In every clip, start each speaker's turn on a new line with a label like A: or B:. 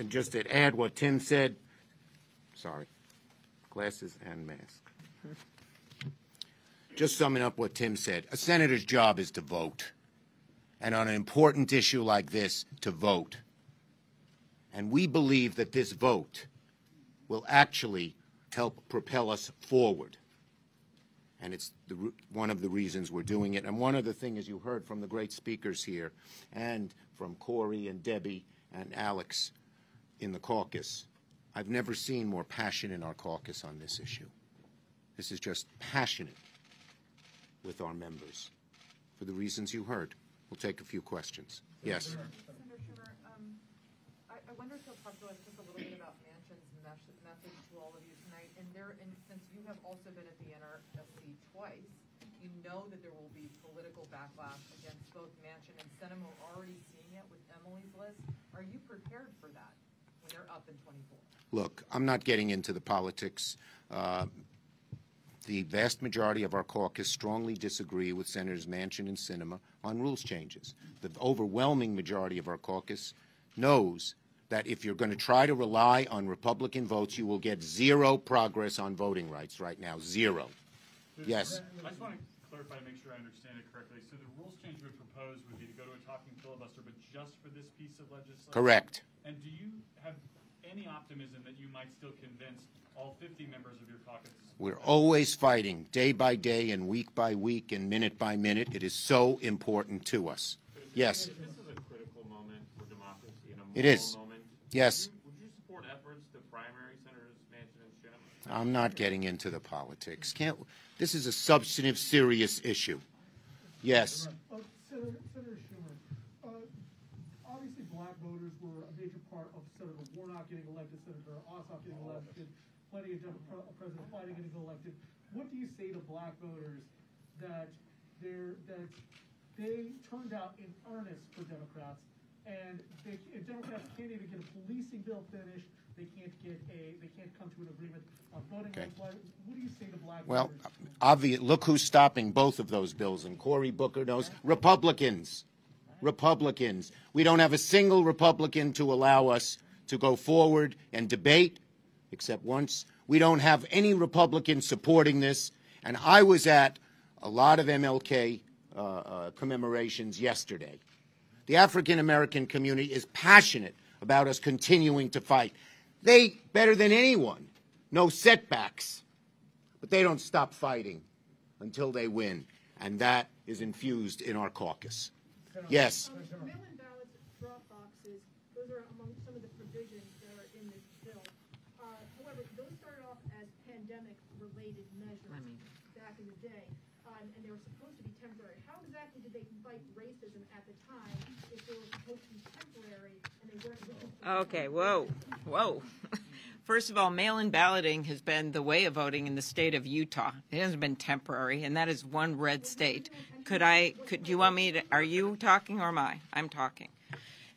A: just to add what Tim said. Sorry, glasses and mask. Just summing up what Tim said. A senator's job is to vote, and on an important issue like this, to vote. And we believe that this vote will actually help propel us forward. And it's one of the reasons we're doing it. And one other thing, as you heard from the great speakers here, and from Corey and Debbie and Alex in the caucus, I've never seen more passion in our caucus on this issue. This is just passionate with our members for the reasons you heard. We'll take a few questions. Yes.
B: Senator Schumer, I wonder if you'll talk to us just a little bit about Manchin's message to all of you tonight. And since you have also been at the NRSC twice, you know that there will be political backlash against both Manchin and Sinema. We're already seeing it with Emily's list. Are you prepared for that when they're up in 24?
A: Look, I'm not getting into the politics. The vast majority of our caucus strongly disagree with Senators Manchin and Sinema on rules changes. The overwhelming majority of our caucus knows that if you're going to try to rely on Republican votes, you will get zero progress on voting rights right now. Zero. Yes.
C: I just want to clarify to make sure I understand it correctly. So the rules change we propose would be to go to a talking filibuster, but just for this piece of legislation?
A: Correct.
C: And do you have any optimism that you might still convince all 50 members of your caucus?
A: We're always fighting, day by day and week by week and minute by minute. It is so important to us. Yes.
D: This is a critical moment for democracy and a
A: It is.
D: moment.
A: Yes.
D: Would you support efforts to primary Senators Manchin and Sinema?
A: I'm not getting into the politics. This is a substantive, serious issue. Yes.
E: Senator Schumer, obviously black voters were a major part of Senator Warnock getting elected, Senator Ossoff getting elected, plenty of President Biden getting elected. What do you say to black voters that they turned out in earnest for Democrats, and Democrats can't even get a policing bill finished? They can't come to an agreement on voting rights. What do you say to black voters?
A: Well, look who's stopping both of those bills, and Cory Booker knows. Republicans. Republicans. We don't have a single Republican to allow us to go forward and debate, except once. We don't have any Republicans supporting this. And I was at a lot of MLK commemorations yesterday. The African-American community is passionate about us continuing to fight. They, better than anyone, know setbacks, but they don't stop fighting until they win. And that is infused in our caucus. Yes.
F: Mail-in ballots, drop boxes, those are among some of the provisions that are in this bill. However, those started off as pandemic-related measures back in the day, and they were supposed to be temporary. How exactly did they fight racism at the time if they were supposed to be temporary and they weren't?
G: Okay, whoa. First of all, mail-in balloting has been the way of voting in the state of Utah. It hasn't been temporary, and that is one red state. Could you want me to, are you talking or am I? I'm talking.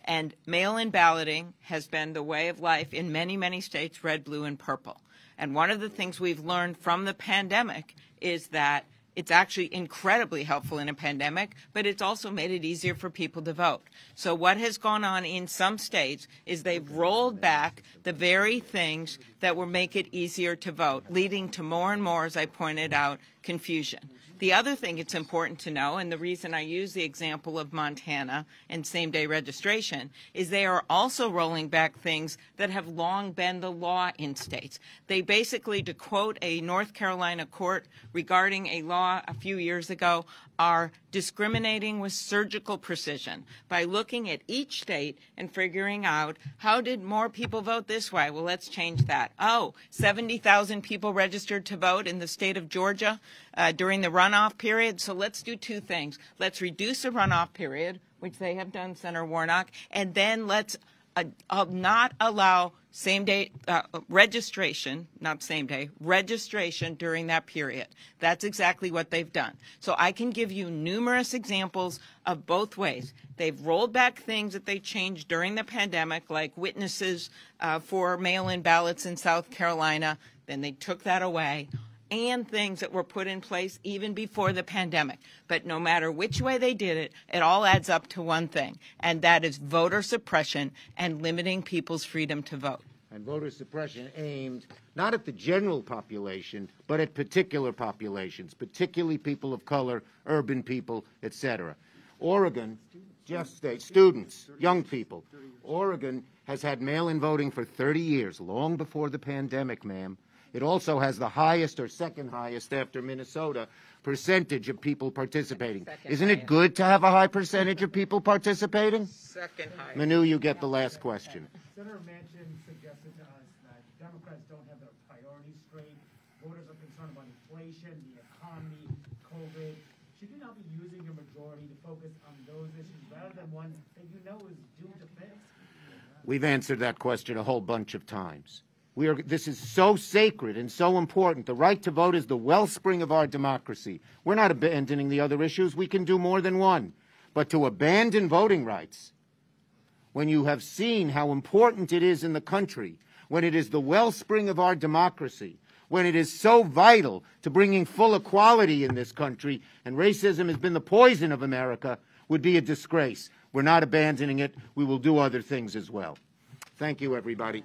G: And mail-in balloting has been the way of life in many, many states, red, blue, and purple. And one of the things we've learned from the pandemic is that it's actually incredibly helpful in a pandemic, but it's also made it easier for people to vote. So what has gone on in some states is they've rolled back the very things that will make it easier to vote, leading to more and more, as I pointed out, confusion. The other thing it's important to know, and the reason I use the example of Montana and same-day registration, is they are also rolling back things that have long been the law in states. They basically, to quote a North Carolina court regarding a law a few years ago, are discriminating with surgical precision by looking at each state and figuring out how did more people vote this way? Well, let's change that. 70,000 people registered to vote in the state of Georgia during the runoff period. So let's do two things. Let's reduce the runoff period, which they have done, Senator Warnock, and then let's not allow same-day registration, not same-day, registration during that period. That's exactly what they've done. So I can give you numerous examples of both ways. They've rolled back things that they changed during the pandemic, like witnesses for mail-in ballots in South Carolina. Then they took that away. and things that were put in place even before the pandemic. But no matter which way they did it, it all adds up to one thing, and that is voter suppression and limiting people's freedom to vote.
A: And voter suppression aimed not at the general population, but at particular populations, particularly people of color, urban people, etc. Oregon, just state, students, young people. Oregon has had mail-in voting for 30 years, long before the pandemic, ma'am. It also has the highest or second highest after Minnesota percentage of people participating. Isn't it good to have a high percentage of people participating?
G: Second highest.
A: Manu, you get the last question.
H: Senator Manchin suggested to us that Democrats don't have their priorities straight. Voters are concerned about inflation, the economy, COVID. Should you not be using your majority to focus on those issues rather than one that you know is doomed to fail?
A: We've answered that question a whole bunch of times. This is so sacred and so important. The right to vote is the wellspring of our democracy. We're not abandoning the other issues. We can do more than one. But to abandon voting rights, when you have seen how important it is in the country, when it is the wellspring of our democracy, when it is so vital to bringing full equality in this country, and racism has been the poison of America, would be a disgrace. We're not abandoning it. We will do other things as well. Thank you, everybody.